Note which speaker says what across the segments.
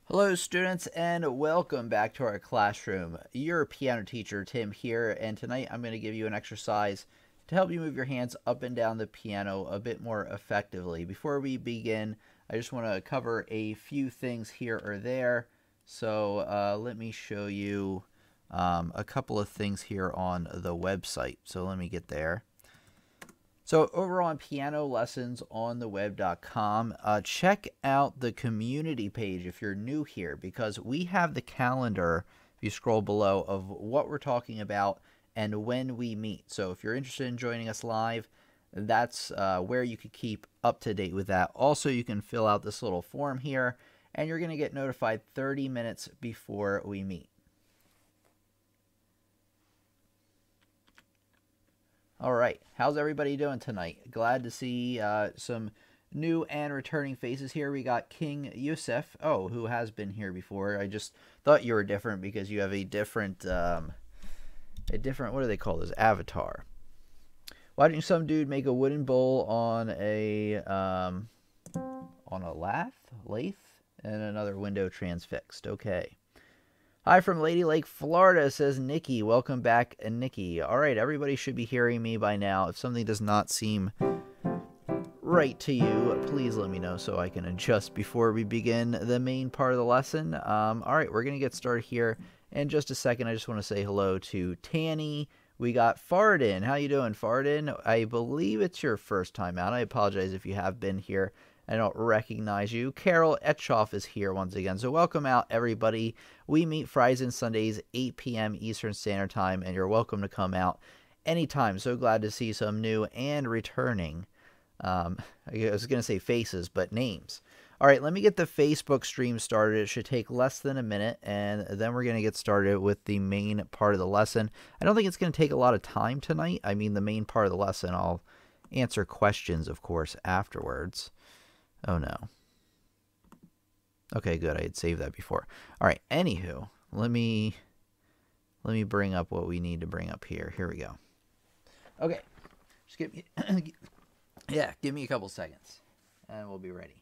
Speaker 1: Hello students and welcome back to our classroom. Your piano teacher Tim here, and tonight I'm going to give you an exercise to help you move your hands up and down the piano a bit more effectively. Before we begin, I just want to cover a few things here or there. So let me show you a couple of things here on the website. So let me get there. So over on pianolessonsontheweb.com, check out the community page if you're new here, because we have the calendar, if you scroll below, of what we're talking about and when we meet. So if you're interested in joining us live, that's where you could keep up to date with that. Also, you can fill out this little form here, and you're going to get notified 30 minutes before we meet. All right, how's everybody doing tonight? Glad to see some new and returning faces here. We got King Yusuf, who has been here before. I just thought you were different because you have a different, what do they call this? Avatar. Why didn't some dude make a wooden bowl on a lathe, and another window transfixed? Okay. Hi from Lady Lake, Florida, says Nikki. Welcome back, Nikki. All right, everybody should be hearing me by now. If something does not seem right to you, please let me know so I can adjust before we begin the main part of the lesson. All right, we're going to get started here in just a second. I just want to say hello to Tanny. We got Fardin. How you doing, Fardin? I believe it's your first time out. I apologize if you have been here. I don't recognize you. Carol Etchoff is here once again. So welcome out, everybody. We meet Fridays and Sundays, 8 p.m. Eastern Standard Time, and you're welcome to come out anytime. So glad to see some new and returning, I was going to say faces, but names. All right, let me get the Facebook stream started. It should take less than a minute, and then we're going to get started with the main part of the lesson. I don't think it's going to take a lot of time tonight. I mean, the main part of the lesson, I'll answer questions, of course, afterwards. Oh no. Okay, good. I had saved that before. All right. Anywho, let me bring up what we need to bring up here. Here we go. Okay. Just give me give me a couple seconds and we'll be ready.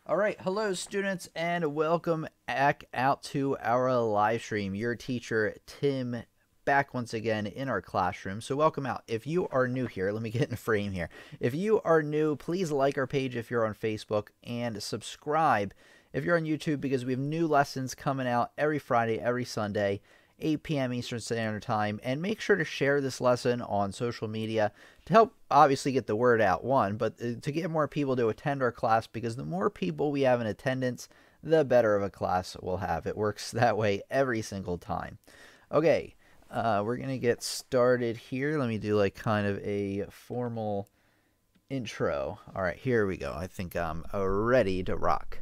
Speaker 1: All right, hello students, and welcome back out to our live stream. Your teacher, Tim, back once again in our classroom. So welcome out. If you are new here, let me get in the frame here. If you are new, please like our page if you're on Facebook, and subscribe if you're on YouTube, because we have new lessons coming out every Friday, every Sunday, 8 p.m. Eastern Standard Time. And make sure to share this lesson on social media to help obviously get the word out, one, but to get more people to attend our class, because the more people we have in attendance, the better of a class we'll have. It works that way every single time. Okay, we're going to get started here. Let me do like kind of a formal intro. All right, here we go. I think I'm ready to rock.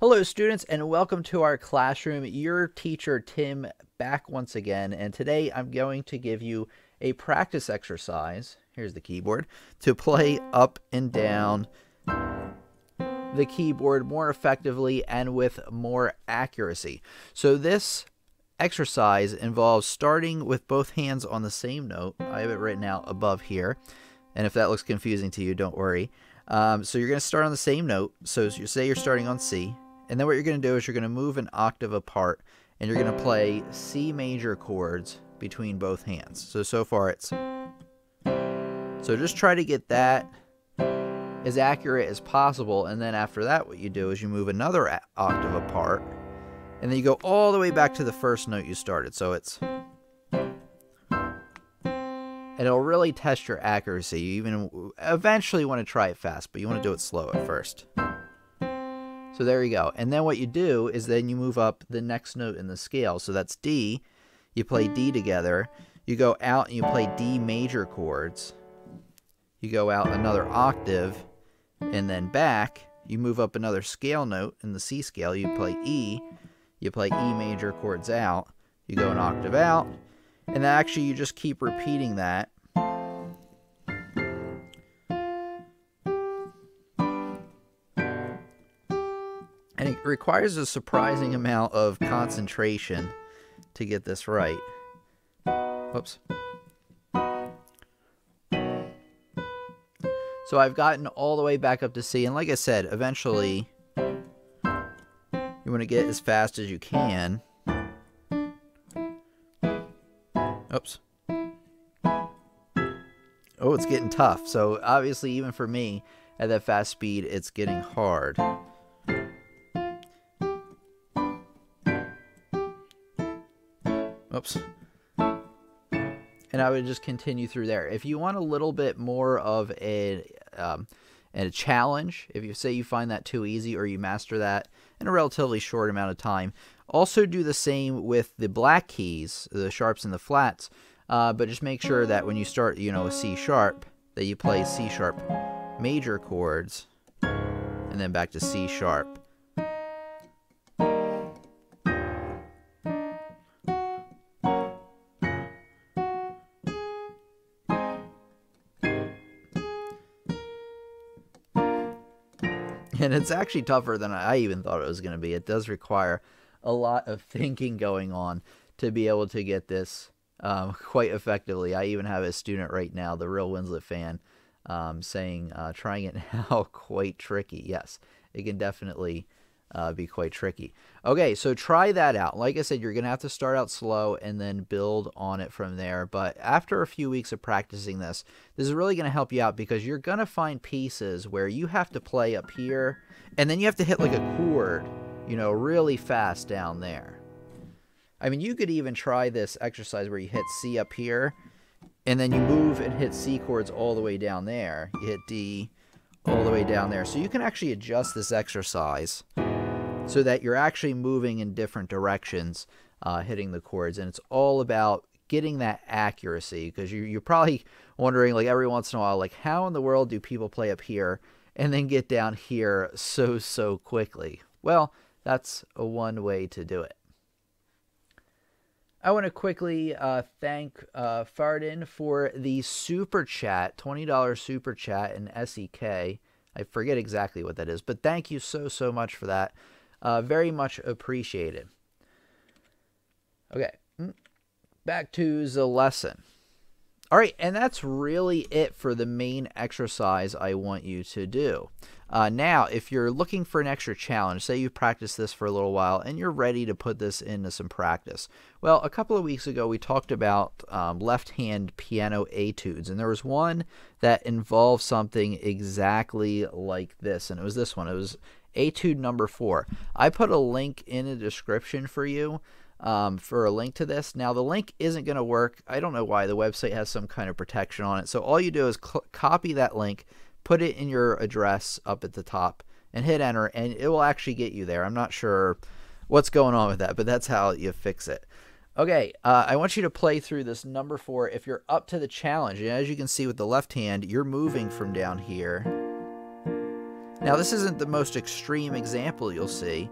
Speaker 1: Hello students, and welcome to our classroom. Your teacher Tim back once again, and today I'm going to give you a practice exercise, here's the keyboard, to play up and down the keyboard more effectively and with more accuracy. So this exercise involves starting with both hands on the same note. I have it written out above here, and if that looks confusing to you, don't worry. So you're going to start on the same note. So you say you're starting on C. And then what you're going to do is you're going to move an octave apart, and you're going to play C major chords between both hands. So far it's... So just try to get that as accurate as possible, and then after that what you do is you move another octave apart, and then you go all the way back to the first note you started. So it's... And it'll really test your accuracy. You even eventually want to try it fast, but you want to do it slow at first. So there you go. And then what you do is then you move up the next note in the scale. So that's D. You play D together. You go out and you play D major chords. You go out another octave and then back. You move up another scale note in the C scale. You play E. you play E major chords out, you go an octave out, and then actually you just keep repeating that. And it requires a surprising amount of concentration to get this right. Whoops. So I've gotten all the way back up to C, and like I said, eventually you want to get as fast as you can. Oops. Oh, it's getting tough. So obviously, even for me, at that fast speed, it's getting hard. Oops. And I would just continue through there. If you want a little bit more of a challenge, if you say you find that too easy or you master that in a relatively short amount of time, also do the same with the black keys, the sharps and the flats, but just make sure that when you start, with C sharp, that you play C sharp major chords and then back to C sharp. And it's actually tougher than I even thought it was going to be. It does require a lot of thinking going on to be able to get this quite effectively. I even have a student right now, the real Winslet fan, saying trying it now quite tricky. Yes, it can definitely be quite tricky. Okay, so try that out. Like I said, you're going to have to start out slow and then build on it from there. But after a few weeks of practicing this is really going to help you out because you're going to find pieces where you have to play up here and then you have to hit like a chord, really fast down there. I mean, you could even try this exercise where you hit C up here and then you move and hit C chords all the way down there. You hit D all the way down there. So you can actually adjust this exercise so that you're actually moving in different directions, hitting the chords. And it's all about getting that accuracy because you're probably wondering, like, every once in a while, like, how in the world do people play up here and then get down here so quickly? Well, that's one way to do it. I want to quickly thank Fardin for the super chat, $20 super chat in SEK. I forget exactly what that is, but thank you so much for that. Very much appreciated. Okay, back to the lesson. All right, and that's really it for the main exercise I want you to do. Now, if you're looking for an extra challenge, say you've practiced this for a little while and you're ready to put this into some practice. Well, a couple of weeks ago, we talked about left-hand piano etudes, and there was one that involved something exactly like this, and it was this one. It was etude number 4. I put a link in the description for you for a link to this. Now, the link isn't going to work. I don't know why. The website has some kind of protection on it. So all you do is copy that link, put it in your address up at the top, and hit enter, and it will actually get you there. I'm not sure what's going on with that, but that's how you fix it. Okay, I want you to play through this number 4 if you're up to the challenge. And as you can see with the left hand, you're moving from down here. Now, this isn't the most extreme example you'll see,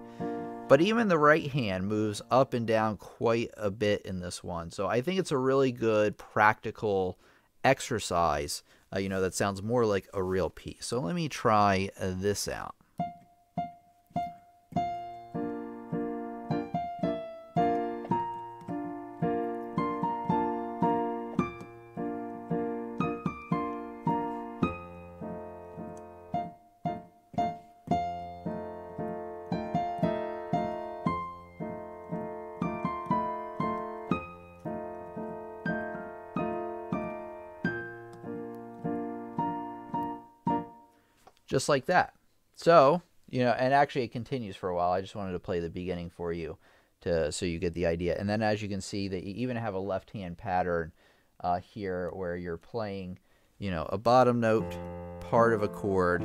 Speaker 1: but even the right hand moves up and down quite a bit in this one. So I think it's a really good practical exercise, that sounds more like a real piece. So let me try this out. Just like that. So, and actually it continues for a while. I just wanted to play the beginning for you so you get the idea. And then as you can see, that you even have a left-hand pattern here where you're playing, a bottom note, part of a chord.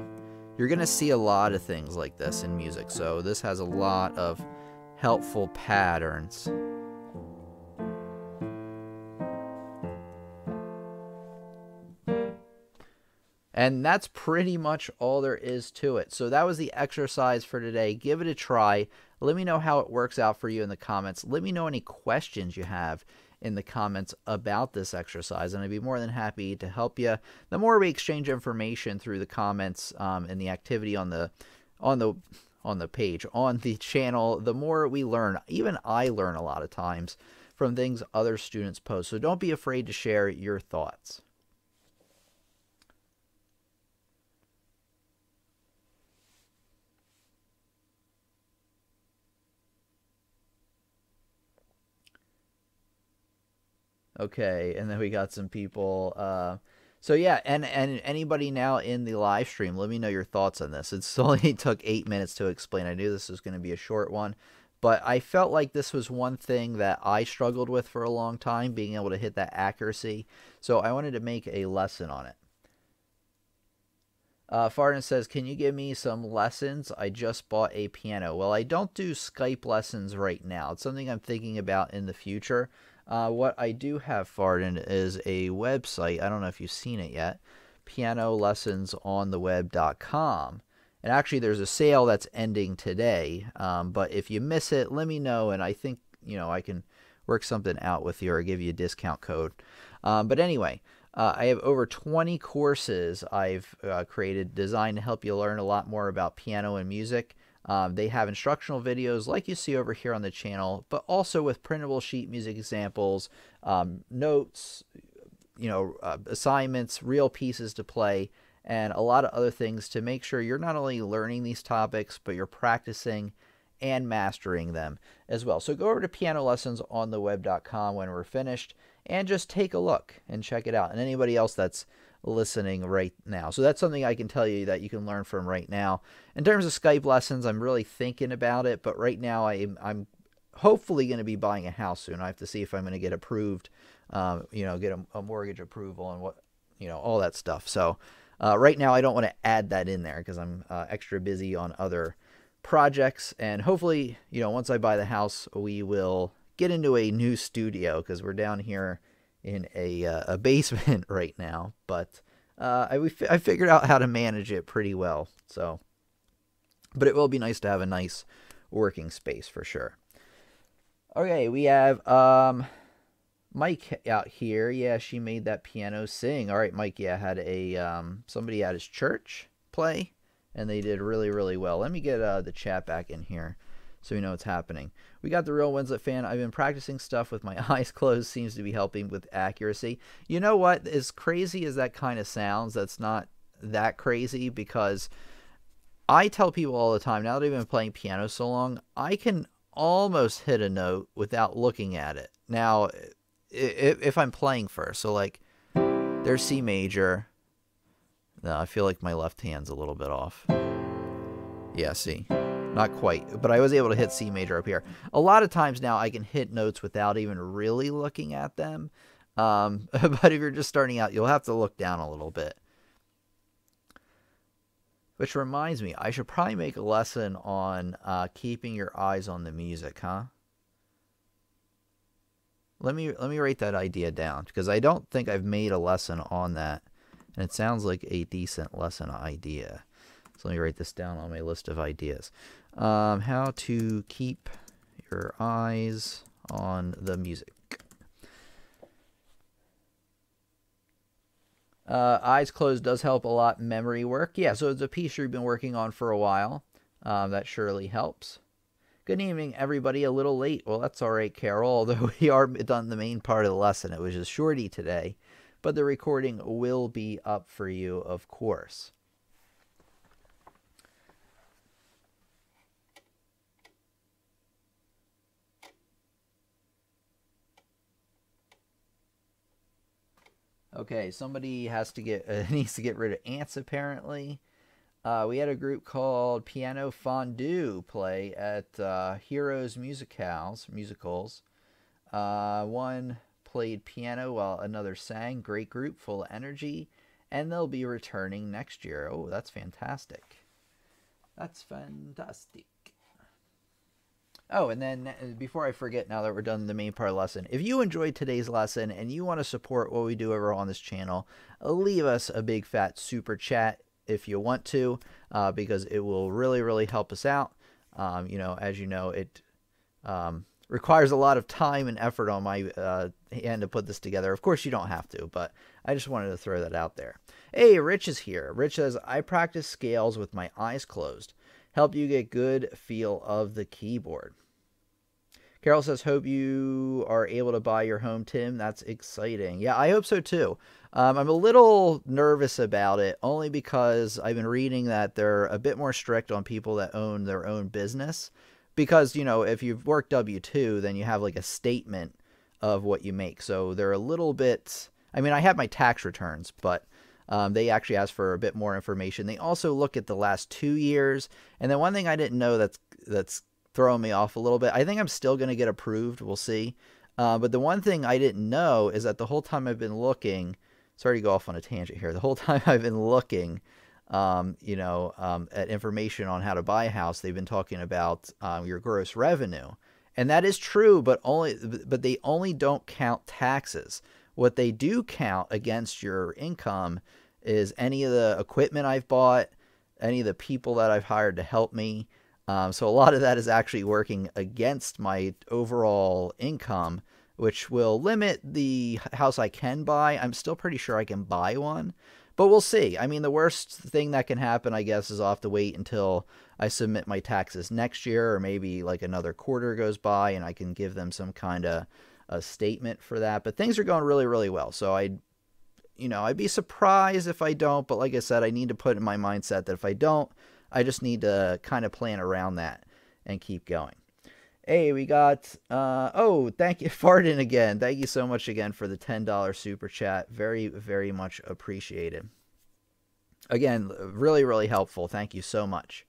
Speaker 1: You're going to see a lot of things like this in music. So this has a lot of helpful patterns. And that's pretty much all there is to it. So that was the exercise for today. Give it a try. Let me know how it works out for you in the comments. Let me know any questions you have in the comments about this exercise, and I'd be more than happy to help you. The more we exchange information through the comments and the activity on the page, on the channel, the more we learn. Even I learn a lot of times from things other students post. So don't be afraid to share your thoughts. Okay, and then we got some people. So yeah, and anybody now in the live stream, let me know your thoughts on this. It's only took 8 minutes to explain. I knew this was going to be a short one, but I felt like this was one thing that I struggled with for a long time, being able to hit that accuracy. So I wanted to make a lesson on it. Farden says, can you give me some lessons? I just bought a piano. Well, I don't do Skype lessons right now. It's something I'm thinking about in the future. What I do have, Farden, is a website. I don't know if you've seen it yet. pianolessonsontheweb.com. And actually, there's a sale that's ending today. But if you miss it, let me know. And I think, I can work something out with you or give you a discount code. But anyway, I have over 20 courses I've created designed to help you learn a lot more about piano and music. They have instructional videos like you see over here on the channel, but also with printable sheet music examples, notes, assignments, real pieces to play, and a lot of other things to make sure you're not only learning these topics, but you're practicing and mastering them as well. So go over to pianolessonsontheweb.com when we're finished and just take a look and check it out. And anybody else that's listening right now. So that's something I can tell you that you can learn from right now. In terms of Skype lessons, I'm really thinking about it, but right now I'm hopefully going to be buying a house soon. I have to see if I'm going to get approved, get a mortgage approval and all that stuff. So right now I don't want to add that in there because I'm extra busy on other projects, and hopefully, once I buy the house, we will get into a new studio because we're down here in a basement right now, but I figured out how to manage it pretty well. So, but it will be nice to have a nice working space for sure. Okay, we have Mike out here. Yeah, she made that piano sing. All right, Mike. Yeah, had a somebody at his church play, and they did really, really well. Let me get the chat back in here so we know what's happening. We got the Real Winslet fan. I've been practicing stuff with my eyes closed. Seems to be helping with accuracy. You know what? As crazy as that kind of sounds, that's not that crazy, because I tell people all the time, now that I've been playing piano so long, I can almost hit a note without looking at it. Now, if I'm playing first, so like there's C major. No, I feel like my left hand's a little bit off. Yeah, see. Not quite, but I was able to hit C major up here. A lot of times now I can hit notes without even really looking at them. But if you're just starting out, you'll have to look down a little bit. Which reminds me, I should probably make a lesson on keeping your eyes on the music, huh? Let me write that idea down, because I don't think I've made a lesson on that. And it sounds like a decent lesson idea. So let me write this down on my list of ideas. How to keep your eyes on the music. Eyes closed does help a lot. Memory work. Yeah, so it's a piece you've been working on for a while. That surely helps. Good evening, everybody. A little late. Well, that's all right, Carol. Although we are done the main part of the lesson. It was just shorty today. But the recording will be up for you, of course. Okay, somebody has to needs to get rid of ants apparently. We had a group called Piano Fondue play at Heroes Musicals. One played piano while another sang. Great group, full of energy, and they'll be returning next year. Oh, that's fantastic. That's fantastic. Oh, and then before I forget, now that we're done the main part of the lesson, if you enjoyed today's lesson and you want to support what we do over on this channel, leave us a big fat super chat if you want to, because it will really, really help us out. You know, as you know, it requires a lot of time and effort on my end to put this together. Of course, you don't have to, but I just wanted to throw that out there. Hey, Rich is here. Rich says, I practice scales with my eyes closed. Help you get good feel of the keyboard. Carol says, hope you are able to buy your home, Tim. That's exciting. Yeah, I hope so too. I'm a little nervous about it, only because I've been reading that they're a bit more strict on people that own their own business. Because, you know, if you've worked W-2, then you have like a statement of what you make. So they're a little bit, I mean, I have my tax returns, but they actually ask for a bit more information. They also look at the last 2 years. And then one thing I didn't know that's throwing me off a little bit, I think I'm still going to get approved. We'll see. But the one thing I didn't know is that the whole time I've been looking, sorry to go off on a tangent here, the whole time I've been looking, at information on how to buy a house, they've been talking about your gross revenue. And that is true, but they only don't count taxes. What they do count against your income is any of the equipment I've bought, any of the people that I've hired to help me. So a lot of that is actually working against my overall income, which will limit the house I can buy. I'm still pretty sure I can buy one, but we'll see. I mean, the worst thing that can happen, I guess, is I'll have to wait until I submit my taxes next year, or maybe like another quarter goes by and I can give them some kind of a statement for that. But things are going really, really well. So I'd be surprised if I don't. But like I said, I need to put in my mindset that if I don't, I just need to kind of plan around that and keep going. Hey, we got, thank you, Farden again. Thank you so much again for the $10 super chat. Very, very much appreciated. Again, really, really helpful. Thank you so much.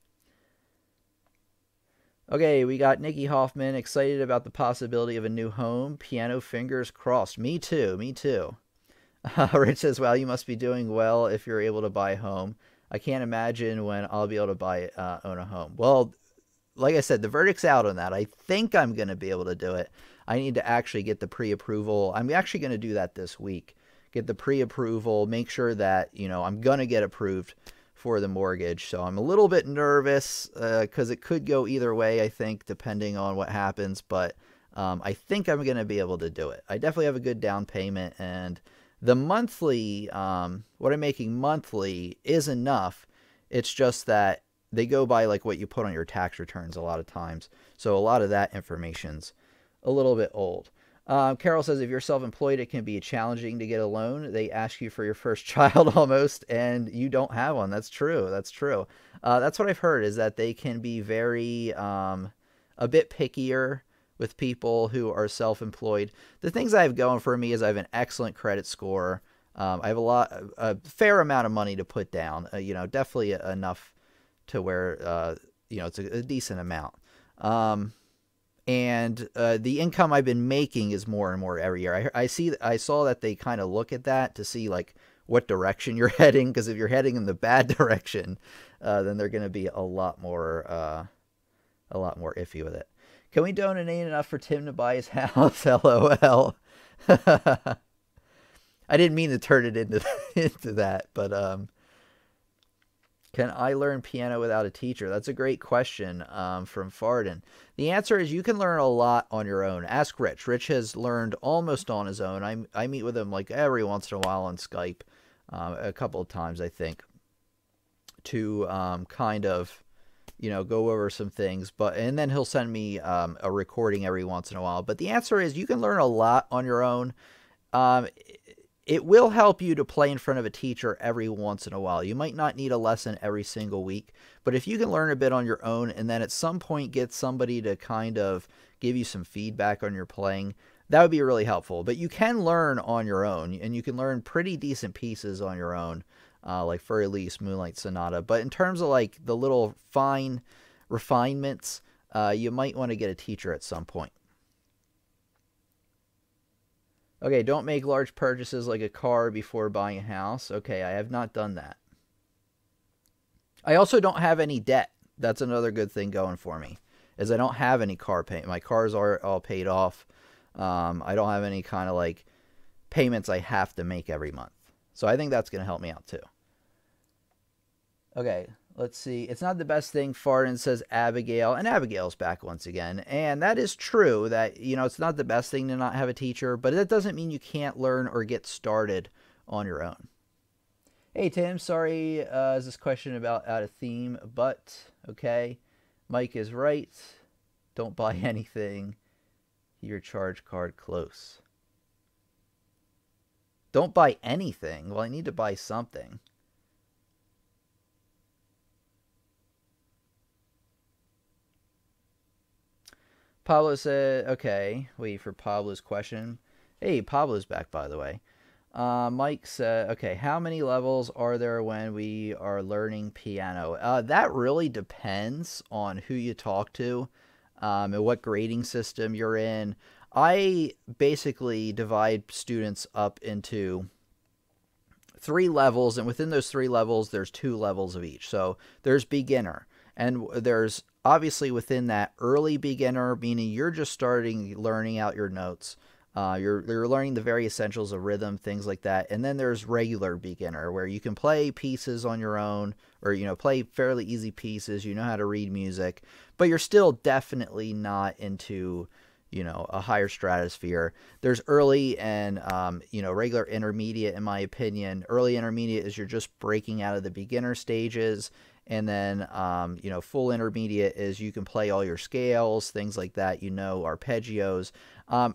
Speaker 1: Okay, we got Nikki Hoffman, excited about the possibility of a new home. Piano fingers crossed. Me too, me too. Rich says, well, you must be doing well if you're able to buy a home. I can't imagine when I'll be able to own a home. Well, like I said, the verdict's out on that. I think I'm going to be able to do it. I need to actually get the pre-approval. I'm actually going to do that this week. Get the pre-approval, make sure that, I'm going to get approved for the mortgage. So I'm a little bit nervous because it could go either way, I think, depending on what happens. But I think I'm going to be able to do it. I definitely have a good down payment. And the monthly, what I'm making monthly is enough. It's just that they go by like what you put on your tax returns a lot of times. So a lot of that information's a little bit old. Carol says, if you're self-employed, it can be challenging to get a loan. They ask you for your first child almost, and you don't have one. That's true. That's true. That's what I've heard, is that they can be very, a bit pickier with people who are self-employed. The things I have going for me is I have an excellent credit score. I have a fair amount of money to put down, definitely enough to where, it's a decent amount. And the income I've been making is more and more every year. I saw that they kind of look at that to see like what direction you're heading, because if you're heading in the bad direction, then they're going to be a lot more iffy with it. Can we donate enough for Tim to buy his house? LOL. I didn't mean to turn it into that, but can I learn piano without a teacher? That's a great question from Farden. The answer is you can learn a lot on your own. Ask Rich. Rich has learned almost on his own. I meet with him like every once in a while on Skype, a couple of times, I think, to kind of, go over some things. And then he'll send me a recording every once in a while. But the answer is you can learn a lot on your own. It will help you to play in front of a teacher every once in a while. You might not need a lesson every single week, but if you can learn a bit on your own and then at some point get somebody to kind of give you some feedback on your playing, that would be really helpful. But you can learn on your own, and you can learn pretty decent pieces on your own, like Fur Elise, Moonlight Sonata. But in terms of like the little fine refinements, you might want to get a teacher at some point. Okay, don't make large purchases like a car before buying a house. Okay, I have not done that. I also don't have any debt. That's another good thing going for me, is I don't have any car payment. My cars are all paid off. I don't have any kind of like payments I have to make every month. So I think that's going to help me out too. Okay, Let's see. It's not the best thing. Farden says Abigail, and Abigail's back once again. And that is true that, it's not the best thing to not have a teacher, but that doesn't mean you can't learn or get started on your own. Hey, Tim, sorry, is this question about out of theme, but okay. Mike is right. Don't buy anything. Your charge card close. Don't buy anything. Well, I need to buy something. Pablo said, okay, wait for Pablo's question. Hey, Pablo's back, by the way. Mike said, okay, how many levels are there when we are learning piano? That really depends on who you talk to and what grading system you're in. I basically divide students up into 3 levels, and within those 3 levels, there's 2 levels of each. So there's beginner, and there's obviously within that early beginner, meaning you're just starting learning out your notes. You're learning the very essentials of rhythm, things like that. And then there's regular beginner, where you can play pieces on your own, or play fairly easy pieces. You know how to read music, but you're still definitely not into a higher stratosphere. There's early and regular intermediate. In my opinion, early intermediate is you're just breaking out of the beginner stages. And then, full intermediate is you can play all your scales, things like that, arpeggios.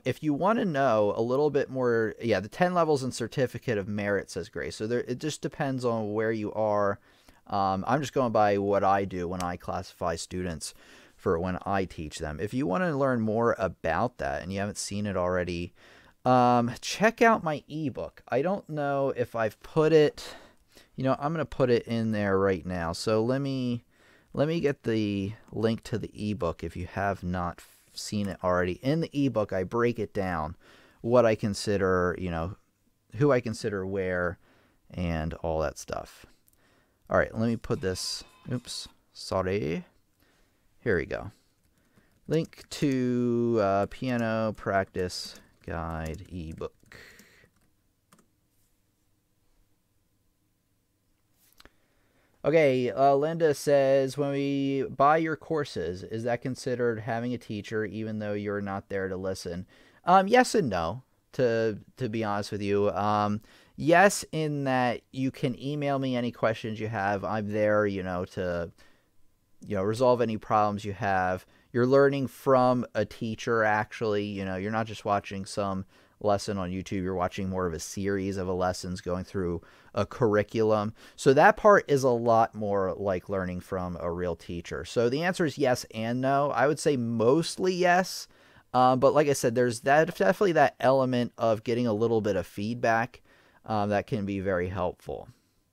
Speaker 1: If you want to know a little bit more, the 10 levels and certificate of merit, says Grace. So it just depends on where you are. I'm just going by what I do when I classify students for when I teach them. If you want to learn more about that and you haven't seen it already, check out my ebook. I don't know if I've put it... I'm going to put it in there right now. So let me get the link to the ebook if you have not seen it already. In the ebook, I break it down, what I consider, who I consider where, and all that stuff. All right, let me put this. Oops, sorry. Here we go. Link to Piano Practice Guide ebook. Okay, Linda says, when we buy your courses, is that considered having a teacher even though you're not there to listen? Yes and no, to be honest with you. Yes, in that you can email me any questions you have. I'm there, to resolve any problems you have. You're learning from a teacher, actually. You're not just watching some lesson on YouTube. You're watching more of a series of lessons going through a curriculum. So that part is a lot more like learning from a real teacher. So the answer is yes and no. I would say mostly yes. But like I said, there's definitely that element of getting a little bit of feedback that can be very helpful.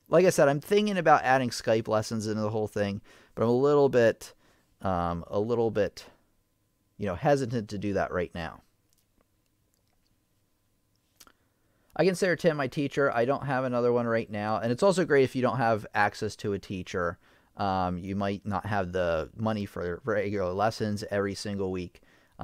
Speaker 1: Like I said, I'm thinking about adding Skype lessons into the whole thing, but I'm a little bit hesitant to do that right now. I consider Tim my teacher. I don't have another one right now. And it's also great if you don't have access to a teacher. You might not have the money for regular lessons every single week.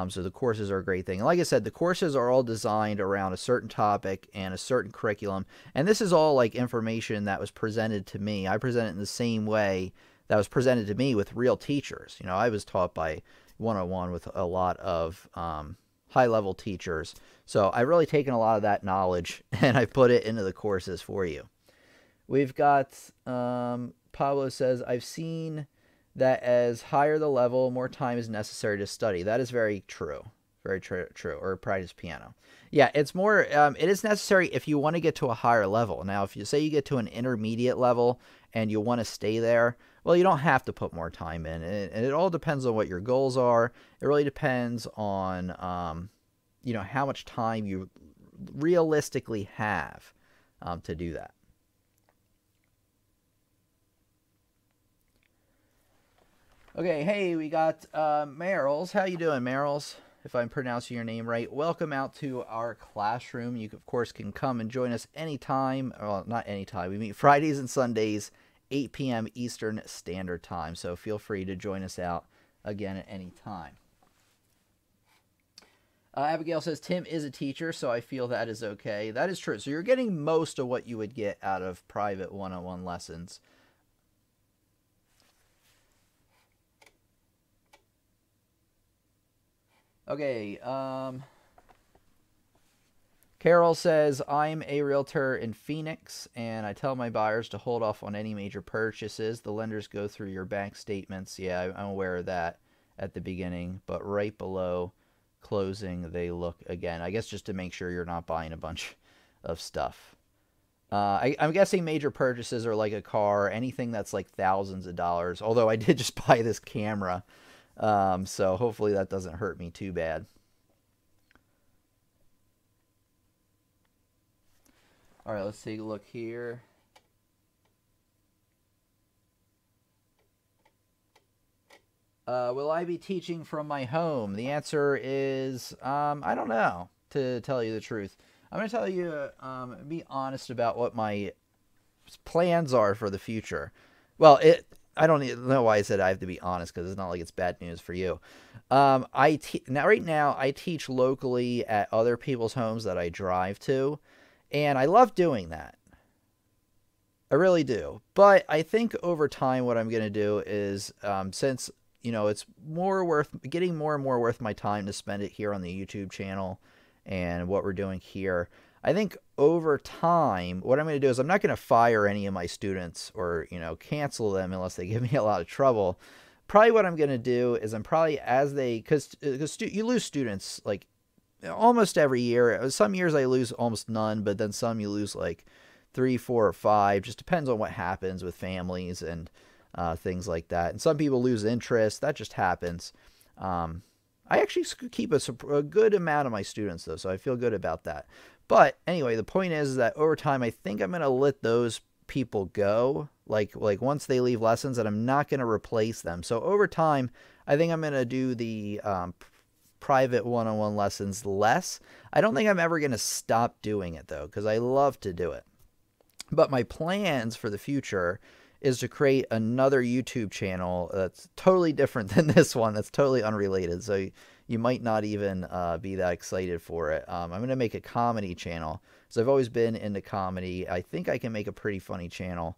Speaker 1: So the courses are a great thing. And like I said, the courses are all designed around a certain topic and a certain curriculum. And this is all like information that was presented to me. I present it in the same way that was presented to me with real teachers. I was taught by one-on-one with a lot of high-level teachers. So I've really taken a lot of that knowledge and I put it into the courses for you. We've got Pablo says, I've seen that as higher the level, more time is necessary to study. That is very true. Very true. Or practice piano. Yeah, it's more, it is necessary if you want to get to a higher level. Now, if you say you get to an intermediate level and you want to stay there, well, you don't have to put more time in. And it all depends on what your goals are. It really depends on, how much time you realistically have to do that. Okay, hey, we got Merrills. How you doing, Merrills? If I'm pronouncing your name right. Welcome out to our classroom. You, of course, can come and join us anytime. Well, not anytime. We meet Fridays and Sundays, 8 p.m. Eastern Standard Time. So feel free to join us out again at any time. Abigail says, Tim is a teacher, so I feel that is okay. That is true. So you're getting most of what you would get out of private one-on-one lessons. Okay, Carol says, I'm a realtor in Phoenix, and I tell my buyers to hold off on any major purchases. The lenders go through your bank statements. Yeah, I'm aware of that at the beginning, but right below closing, they look again. I guess just to make sure you're not buying a bunch of stuff. I'm guessing major purchases are like a car, anything that's like thousands of dollars. Although I did just buy this camera, so hopefully that doesn't hurt me too bad. All right, let's take a look here. Will I be teaching from my home? The answer is I don't know, to tell you the truth. I'm going to tell you, be honest about what my plans are for the future. Well, I don't know why I said I have to be honest, because it's not like it's bad news for you. Right now I teach locally at other people's homes that I drive to, and I love doing that. I really do. But I think over time, what I'm going to do is, since it's getting more and more worth my time to spend it here on the YouTube channel and what we're doing here. I think over time, what I'm going to do is I'm not going to fire any of my students or, cancel them unless they give me a lot of trouble. Probably what I'm going to do is because you lose students like almost every year. Some years I lose almost none, but then some you lose like 3, 4, or 5. Just depends on what happens with families and things like that. And some people lose interest. That just happens. I actually keep a good amount of my students, though, so I feel good about that. But anyway, the point is that over time, I think I'm going to let those people go. Like once they leave lessons, and I'm not going to replace them. So over time, I think I'm going to do the private one-on-one lessons less. I don't think I'm ever going to stop doing it, though, because I love to do it. But my plans for the future is to create another YouTube channel that's totally different than this one, that's totally unrelated. So you might not even be that excited for it. I'm going to make a comedy channel. So I've always been into comedy. I think I can make a pretty funny channel.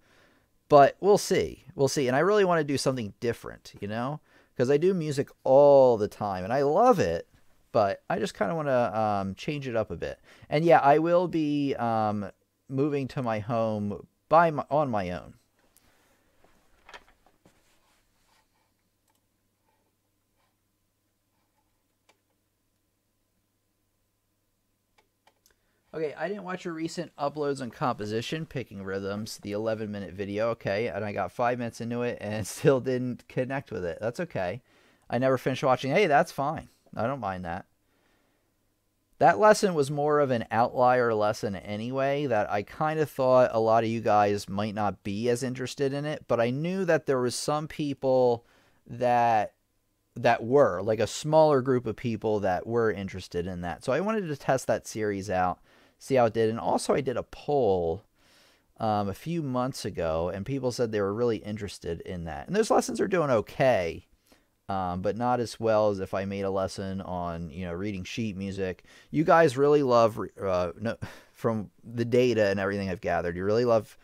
Speaker 1: But we'll see. We'll see. And I really want to do something different, because I do music all the time, and I love it. But I just kind of want to change it up a bit. And yeah, I will be moving to my home on my own. Okay, I didn't watch your recent uploads on composition, picking rhythms, the 11-minute video. Okay, and I got 5 minutes into it and still didn't connect with it. That's okay. I never finished watching. Hey, that's fine. I don't mind that. That lesson was more of an outlier lesson anyway, that I kind of thought a lot of you guys might not be as interested in it, but I knew that there was some people that were, like a smaller group of people that were interested in that. So I wanted to test that series out, see how it did. And also I did a poll a few months ago, and people said they were really interested in that. And those lessons are doing okay, but not as well as if I made a lesson on, reading sheet music. You guys really love, from the data and everything I've gathered, you really love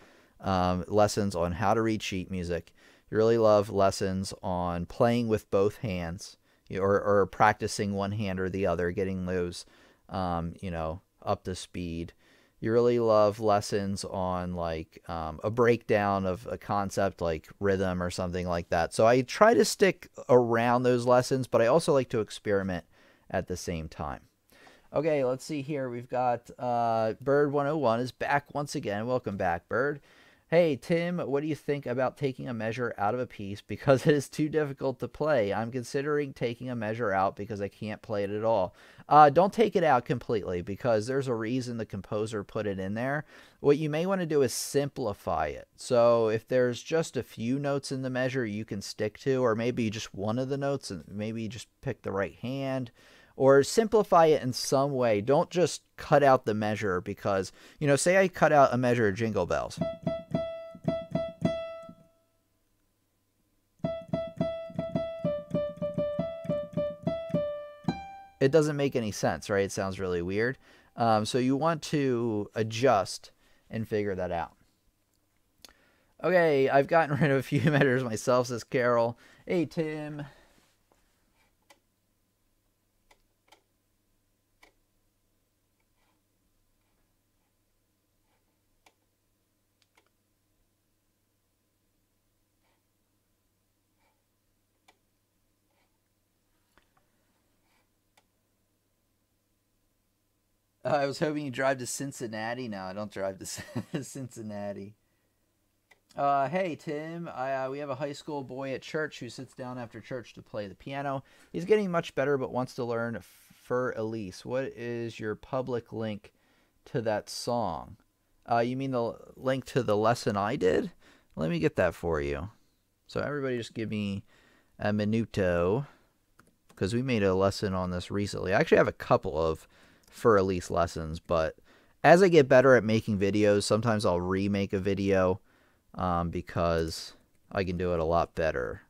Speaker 1: lessons on how to read sheet music. You really love lessons on playing with both hands, or practicing one hand or the other, getting those, up to speed. You really love lessons on like a breakdown of a concept like rhythm or something like that. So I try to stick around those lessons, but I also like to experiment at the same time. Okay, let's see here. We've got Bird 101 is back once again. Welcome back, Bird. Hey, Tim, what do you think about taking a measure out of a piece because it is too difficult to play? I'm considering taking a measure out because I can't play it at all. Don't take it out completely, because there's a reason the composer put it in there. What you may want to do is simplify it. So if there's just a few notes in the measure you can stick to, or maybe just one of the notes and maybe just pick the right hand, or simplify it in some way. Don't just cut out the measure because, say I cut out a measure of Jingle Bells. It doesn't make any sense, right? It sounds really weird. So you want to adjust and figure that out. Okay, I've gotten rid of a few measures myself, says Carol. Hey, Tim. I was hoping you drive to Cincinnati. No, I don't drive to Cincinnati. Hey Tim, we have a high school boy at church who sits down after church to play the piano. He's getting much better, but wants to learn Fur Elise. What is your public link to that song? You mean the link to the lesson I did? Let me get that for you. So everybody just give me a minuto, because we made a lesson on this recently. I actually have a couple of Fur Elise lessons, but as I get better at making videos, sometimes I'll remake a video because I can do it a lot better.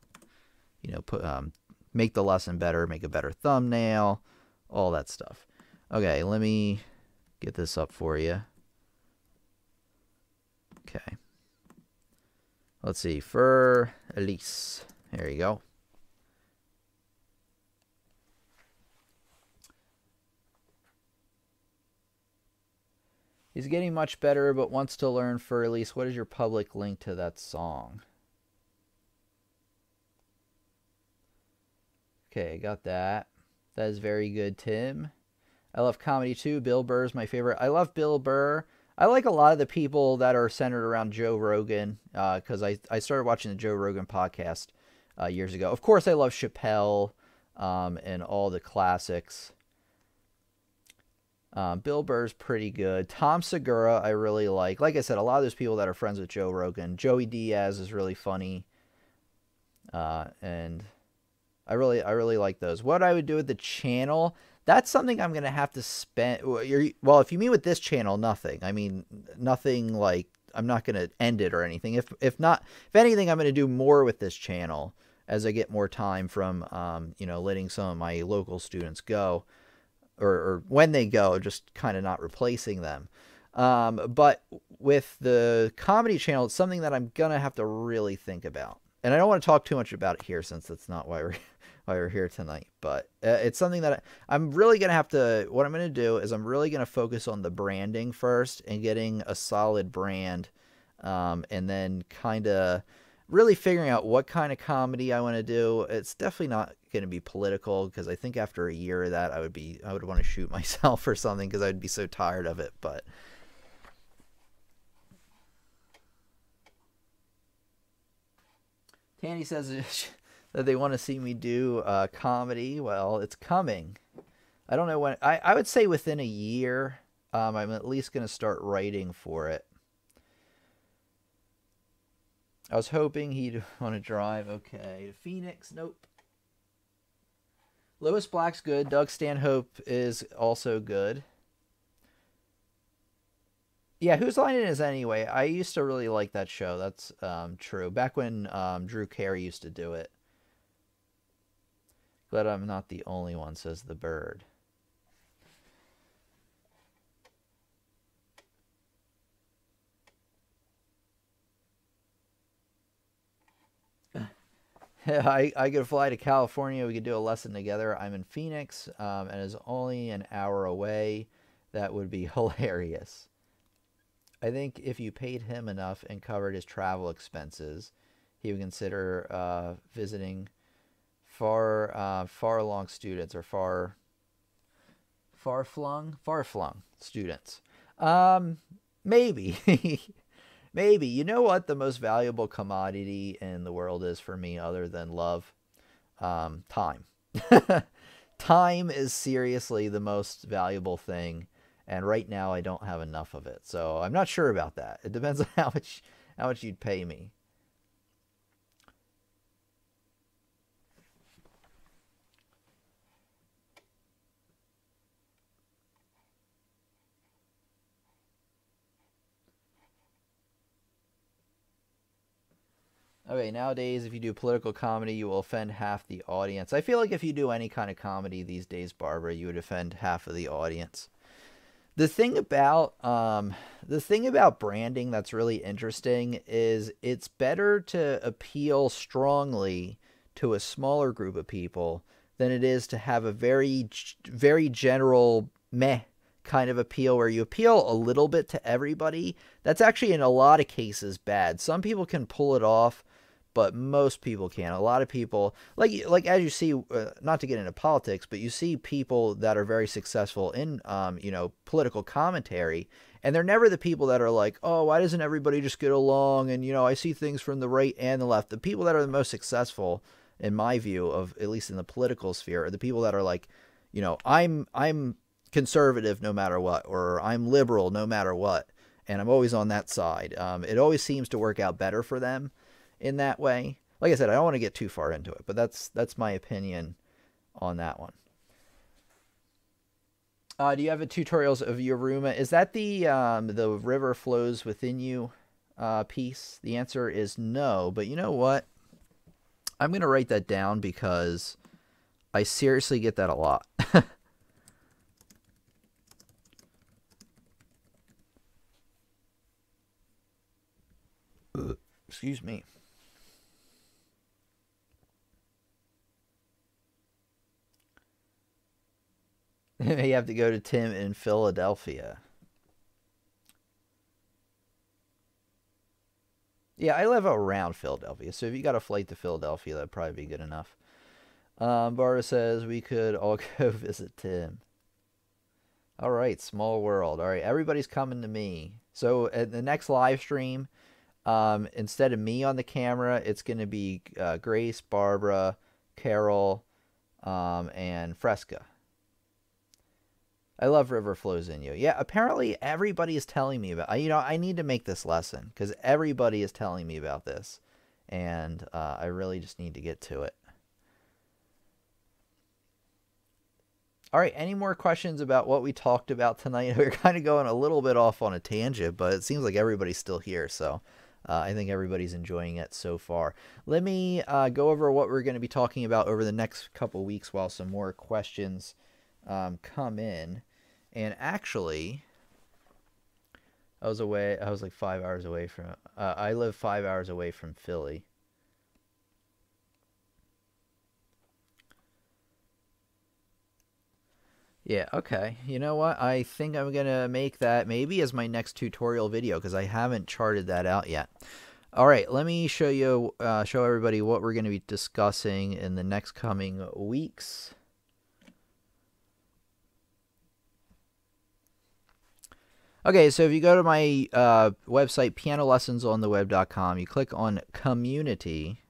Speaker 1: You know, make the lesson better, make a better thumbnail, all that stuff. Okay, let me get this up for you. Okay. Let's see, Fur Elise. There you go. He's getting much better, but wants to learn Fur Elise. What is your public link to that song? Okay, I got that. That is very good, Tim. I love comedy too. Bill Burr's my favorite. I love Bill Burr. I like a lot of the people that are centered around Joe Rogan, because I started watching the Joe Rogan podcast years ago. Of course, I love Chappelle and all the classics. Bill Burr's pretty good. Tom Segura I really like. Like I said, a lot of those people that are friends with Joe Rogan. Joey Diaz is really funny. And I really like those. What I would do with the channel, that's something I'm going to have to spend. Well, if you mean with this channel, nothing. I mean, nothing like, I'm not going to end it or anything. If anything, I'm going to do more with this channel as I get more time from, you know, letting some of my local students go. Or when they go, just kind of not replacing them. But with the comedy channel, it's something that I'm going to have to really think about. And I don't want to talk too much about it here, since that's not why we're here tonight. But it's something that I'm really going to have to, what I'm going to do is I'm really going to focus on the branding first and getting a solid brand. And then kind of really figuring out what kind of comedy I want to do. It's definitely not going to be political, because I think after a year of that, I would want to shoot myself or something, because I'd be so tired of it. But Tanny says that they want to see me do comedy. Well, it's coming. I don't know when. I would say within a year, I'm at least going to start writing for it. I was hoping he'd want to drive. Okay. Phoenix, nope. Lois Black's good. Doug Stanhope is also good. Yeah, Whose Line It Is Anyway? I used to really like that show. That's true. Back when Drew Carey used to do it. Glad I'm not the only one, says the bird. I could fly to California. We could do a lesson together. I'm in Phoenix, and it's only an hour away. That would be hilarious. I think if you paid him enough and covered his travel expenses, he would consider visiting far-flung students, or far-flung students. Maybe. Maybe. You know what the most valuable commodity in the world is for me, other than love? Time. Time is seriously the most valuable thing, and right now I don't have enough of it. So I'm not sure about that. It depends on how much you'd pay me. Okay, nowadays, if you do political comedy, you will offend half the audience. I feel like if you do any kind of comedy these days, Barbara, you would offend half of the audience. The thing about branding that's really interesting is it's better to appeal strongly to a smaller group of people than it is to have a very, very general meh kind of appeal where you appeal a little bit to everybody. That's actually in a lot of cases bad. Some people can pull it off, but most people can. A lot of people, like as you see, not to get into politics, but you see people that are very successful in, political commentary, and they're never the people that are like, oh, why doesn't everybody just get along? And, I see things from the right and the left. The people that are the most successful, in my view, of at least in the political sphere, are the people that are like, I'm conservative no matter what, or I'm liberal no matter what, and I'm always on that side. It always seems to work out better for them in that way. Like I said, I don't want to get too far into it, but that's my opinion on that one. Do you have a tutorials of Yoruma? Is that the river flows within you piece? The answer is no, but you know what? I'm going to write that down because I seriously get that a lot. Excuse me. You have to go to Tim in Philadelphia. Yeah, I live around Philadelphia, so if you got a flight to Philadelphia, that'd probably be good enough. Barbara says we could all go visit Tim. All right, small world. All right, everybody's coming to me. So at the next live stream, instead of me on the camera, it's going to be Grace, Barbara, Carol, and Fresca. I love River Flows in You. Yeah, apparently everybody is telling me about. I need to make this lesson because everybody is telling me about this, and I really just need to get to it. All right, any more questions about what we talked about tonight? We're kind of going a little bit off on a tangent, but it seems like everybody's still here, so I think everybody's enjoying it so far. Let me go over what we're going to be talking about over the next couple weeks while some more questions come in. And actually, I was like 5 hours away from, I live 5 hours away from Philly. Yeah, okay. You know what? I think I'm going to make that maybe as my next tutorial video because I haven't charted that out yet. All right, let me show you, show everybody what we're going to be discussing in the next coming weeks. Okay, so if you go to my website, pianolessonsontheweb.com, you click on Community,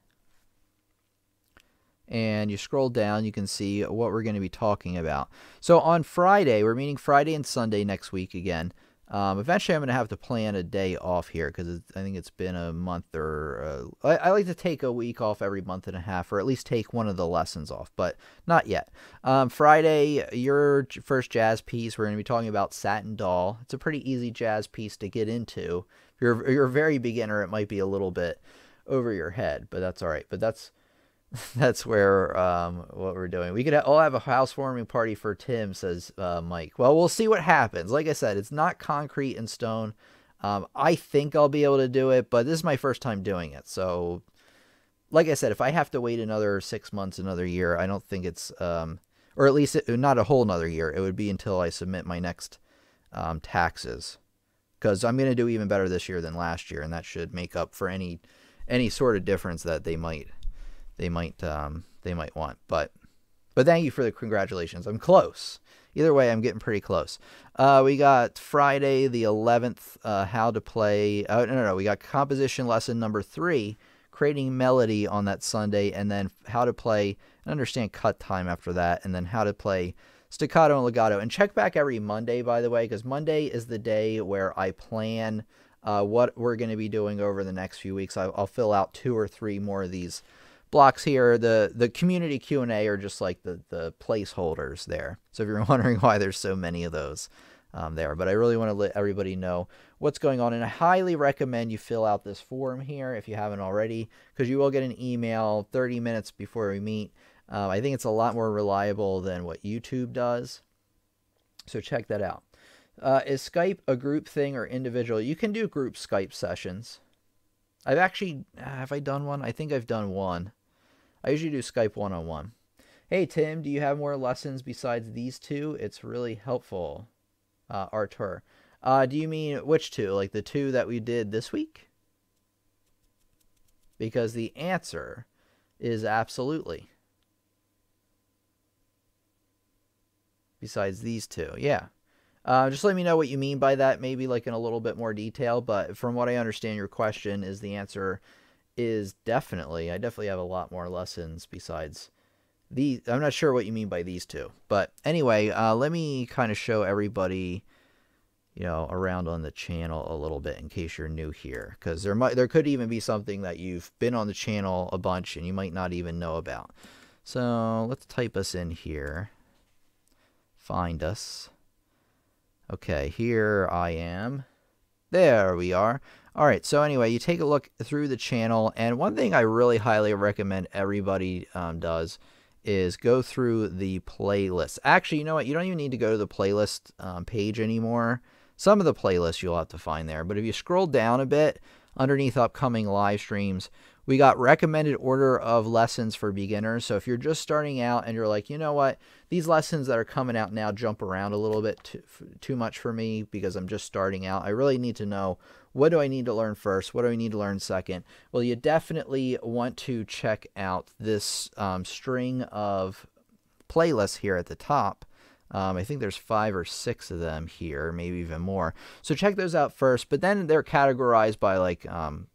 Speaker 1: and you scroll down, you can see what we're going to be talking about. So on Friday, we're meeting Friday and Sunday next week again. Eventually, I'm going to have to plan a day off here because I think it's been a month or... I like to take a week off every month and a half, or at least take one of the lessons off, but not yet. Friday, your first jazz piece, we're going to be talking about Satin Doll. It's a pretty easy jazz piece to get into. If you're a very beginner, it might be a little bit over your head, but that's all right. But that's where what we're doing. We could all have a housewarming party for Tim, says Mike. Well, we'll see what happens. Like I said, it's not concrete in stone. I think I'll be able to do it, but this is my first time doing it. So, like I said, if I have to wait another 6 months, another year, I don't think it's, or at least not a whole another year. It would be until I submit my next taxes, because I'm going to do even better this year than last year, and that should make up for any sort of difference that they might want. But thank you for the congratulations. I'm close. Either way, I'm getting pretty close. We got Friday the 11th, how to play. No. We got composition lesson number 3, creating melody on that Sunday, and then how to play and understand cut time after that, and then how to play staccato and legato. And check back every Monday, by the way, because Monday is the day where I plan what we're going to be doing over the next few weeks. I'll fill out 2 or 3 more of these blocks here. The community Q&A are just like the placeholders there. So if you're wondering why there's so many of those there, but I really want to let everybody know what's going on, and I highly recommend you fill out this form here if you haven't already, because you will get an email 30 minutes before we meet. I think it's a lot more reliable than what YouTube does, so check that out. Is Skype a group thing or individual? You can do group Skype sessions. I've actually, have I done one? I think I've done one. I usually do Skype one-on-one. Hey, Tim, do you have more lessons besides these 2? It's really helpful. Artur. Do you mean which 2? Like the 2 that we did this week? because the answer is absolutely. Besides these two, yeah. Just let me know what you mean by that, maybe like in a little bit more detail. But from what I understand, your question is the answer is definitely. I definitely have a lot more lessons besides these. I'm not sure what you mean by these two. But anyway, let me kind of show everybody, around on the channel a little bit in case you're new here. Because there could even be something that you've been on the channel a bunch and you might not even know about. So let's type us in here. Find us. Okay, here I am. There we are. All right, so anyway, you take a look through the channel, and one thing I really highly recommend everybody does is go through the playlist. Actually, you know what? You don't even need to go to the playlist page anymore. Some of the playlists you'll have to find there, but if you scroll down a bit underneath upcoming live streams, we got recommended order of lessons for beginners. So if you're just starting out and you're like, you know what, these lessons that are coming out now jump around a little bit too much for me because I'm just starting out. I really need to know, what do I need to learn first? What do I need to learn second? Well, you definitely want to check out this string of playlists here at the top. I think there's 5 or 6 of them here, maybe even more. So check those out first, but then they're categorized by like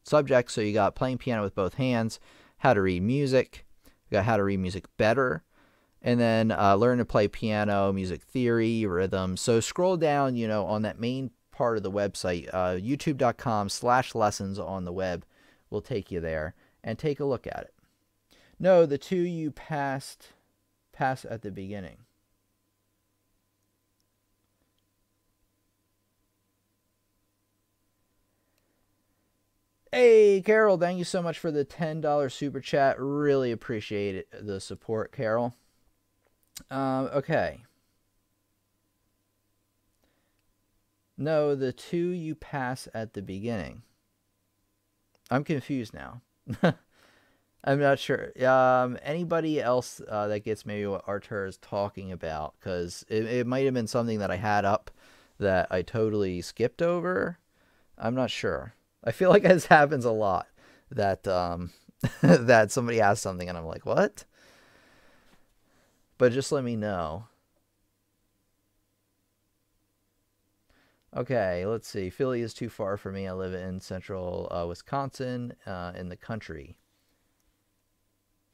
Speaker 1: subjects. So you got playing piano with both hands, how to read music, you got how to read music better, and then learn to play piano, music theory, rhythm. So scroll down, on that main part of the website, youtube.com/lessons on the web will take you there and take a look at it. No, the two you pass at the beginning. Hey, Carol, thank you so much for the $10 super chat. Really appreciate the support, Carol. Okay. No, the two you pass at the beginning. I'm confused now. I'm not sure. Anybody else that gets maybe what Artur is talking about? Because it might have been something that I had up that I totally skipped over. I'm not sure. I feel like this happens a lot, that that somebody asks something and I'm like, what? But just let me know. Okay, let's see. Philly is too far for me. I live in central Wisconsin in the country.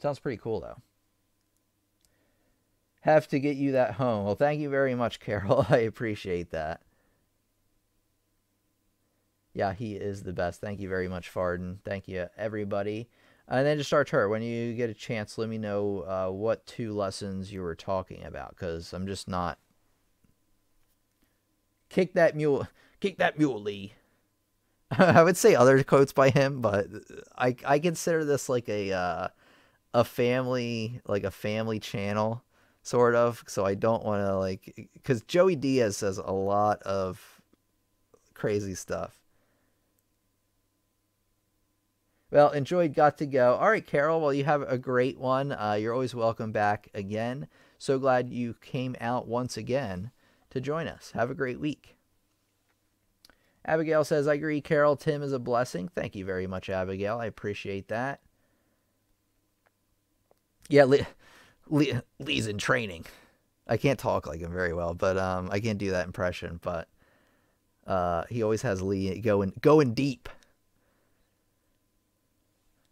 Speaker 1: Sounds pretty cool, though. Have to get you that home. Well, thank you very much, Carol. I appreciate that. Yeah, he is the best. Thank you very much, Farden. Thank you, everybody. And then just Artur, when you get a chance, let me know what 2 lessons you were talking about, because I'm just not... Kick that mule, Lee. I would say other quotes by him, but I consider this like a family channel, sort of. So I don't want to because Joey Diaz says a lot of crazy stuff. Well, enjoyed, got to go. All right, Carol. Well, you have a great one. You're always welcome back again. So glad you came out once again to join us. Have a great week. Abigail says, I agree, Carol. Tim is a blessing. Thank you very much, Abigail. I appreciate that. Yeah, Lee's in training. I can't talk like him very well, but I can't do that impression. But he always has Lee going deep.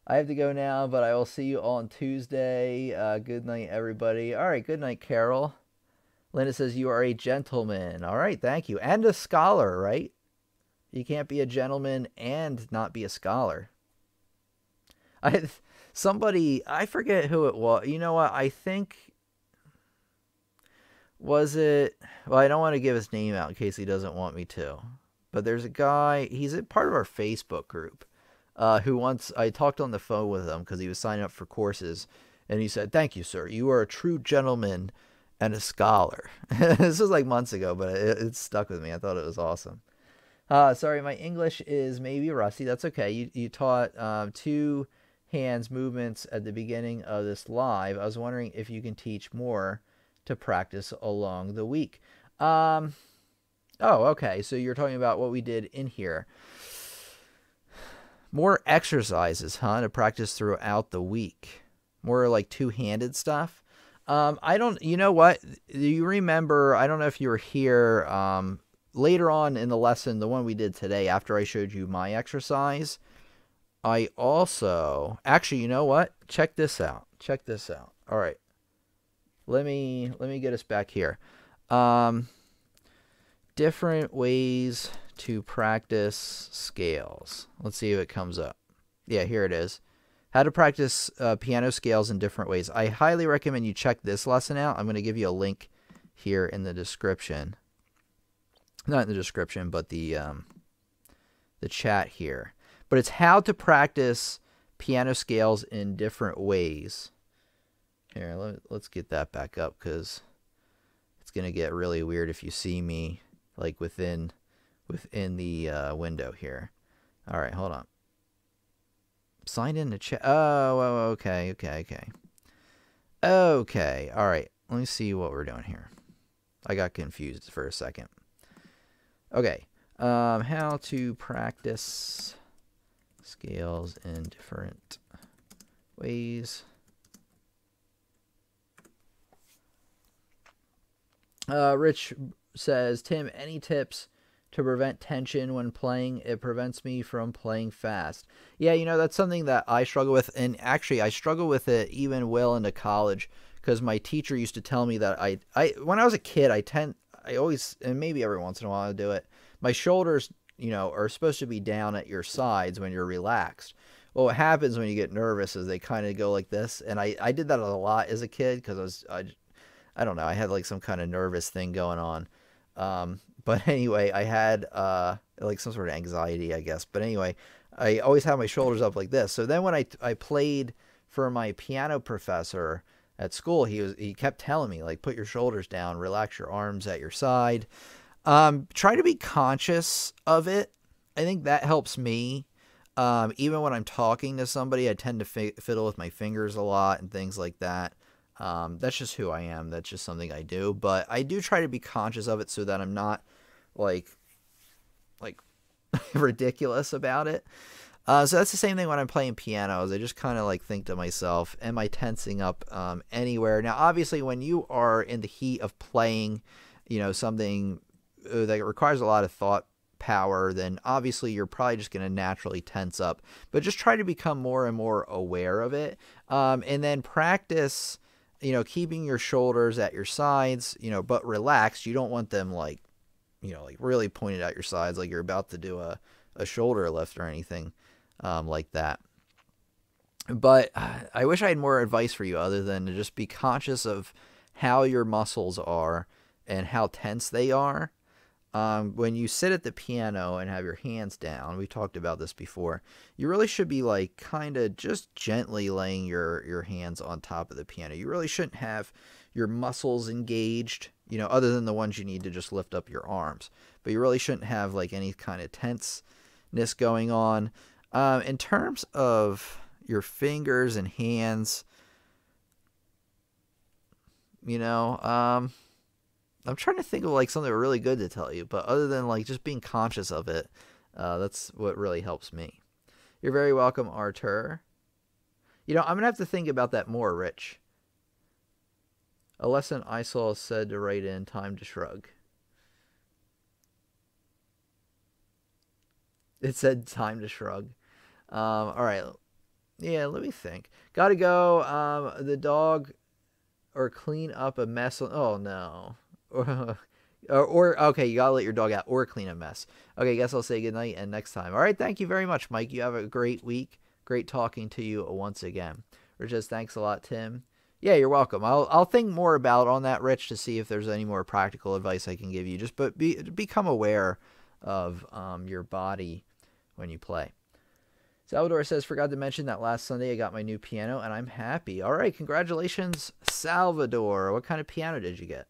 Speaker 1: I have to go now, but I will see you all on Tuesday. Good night, everybody. All right, good night, Carol. Linda says, you are a gentleman. All right, thank you. And a scholar, right? You can't be a gentleman and not be a scholar. I forget who it was. You know what? I think... Was it... Well, I don't want to give his name out in case he doesn't want me to. But there's a guy... He's a part of our Facebook group. Who once... I talked on the phone with him because he was signing up for courses. And he said, thank you, sir. You are a true gentleman and a scholar. This was like months ago, but it stuck with me. I thought it was awesome. Sorry, my English is maybe rusty. That's okay. You taught 2 hands movements at the beginning of this live. I was wondering if you can teach more to practice along the week. Oh, okay. So you're talking about what we did in here. More exercises, huh, to practice throughout the week. More like two-handed stuff. I don't, you know what? Do you remember, I don't know if you were here, later on in the lesson, the one we did today, after I showed you my exercise, I also, actually, you know what? Check this out. Check this out. All right. Let me get us back here. Different ways to practice scales. Let's see if it comes up. Yeah, here it is. How to practice piano scales in different ways. I highly recommend you check this lesson out. I'm going to give you a link here in the description. Not in the description, but the chat here. But it's how to practice piano scales in different ways. Here, let's get that back up because it's going to get really weird if you see me like within the window here. All right, hold on. Sign in to chat. Oh, okay. Okay, all right. Let me see what we're doing here. I got confused for a second. Okay, how to practice scales in different ways. Rich says, Tim, any tips to prevent tension when playing? It prevents me from playing fast. Yeah, you know, that's something that I struggle with. And actually, I struggle with it even well into college because my teacher used to tell me that when I was a kid, I always, and maybe every once in a while I do it, my shoulders, you know, are supposed to be down at your sides when you're relaxed. Well, what happens when you get nervous is they kind of go like this. And I did that a lot as a kid because I don't know, I had like some kind of nervous thing going on. But anyway, I had like some sort of anxiety, I guess. But anyway, I always had my shoulders up like this. So then when I played for my piano professor at school, he kept telling me, like, put your shoulders down, relax your arms at your side. Try to be conscious of it. I think that helps me. Even when I'm talking to somebody, I tend to fiddle with my fingers a lot and things like that. That's just who I am. That's just something I do. But I do try to be conscious of it so that I'm not like ridiculous about it. So that's the same thing when I'm playing pianos. I just kind of like think to myself, am I tensing up anywhere? Now, obviously, when you are in the heat of playing, you know, something that requires a lot of thought power, then obviously you're probably just going to naturally tense up. But just try to become more and more aware of it. And then practice, you know, keeping your shoulders at your sides, you know, but relaxed. You don't want them like, you know, like really pointed at your sides like you're about to do a shoulder lift or anything like that. But I wish I had more advice for you other than to just be conscious of how your muscles are and how tense they are. When you sit at the piano and have your hands down, we talked about this before, you really should be like kind of just gently laying your hands on top of the piano. You really shouldn't have your muscles engaged, you know, other than the ones you need to just lift up your arms. But you really shouldn't have like any kind of tenseness going on. In terms of your fingers and hands, you know, I'm trying to think of like something really good to tell you, but other than like just being conscious of it, that's what really helps me. You're very welcome, Artur. You know, I'm going to have to think about that more, Rich. A lesson I saw said to write in time to shrug. It said time to shrug. All right. Yeah, let me think. Gotta go. The dog or clean up a mess. Oh, no. Or okay, you gotta let your dog out or clean a mess. Okay, guess I'll say goodnight and next time. All right, thank you very much, Mike. You have a great week. Great talking to you once again. Rich says, thanks a lot, Tim. Yeah, you're welcome. I'll think more about on that, Rich, to see if there's any more practical advice I can give you. Just become aware of your body when you play. Salvador says, forgot to mention that last Sunday I got my new piano and I'm happy. All right, congratulations, Salvador. What kind of piano did you get?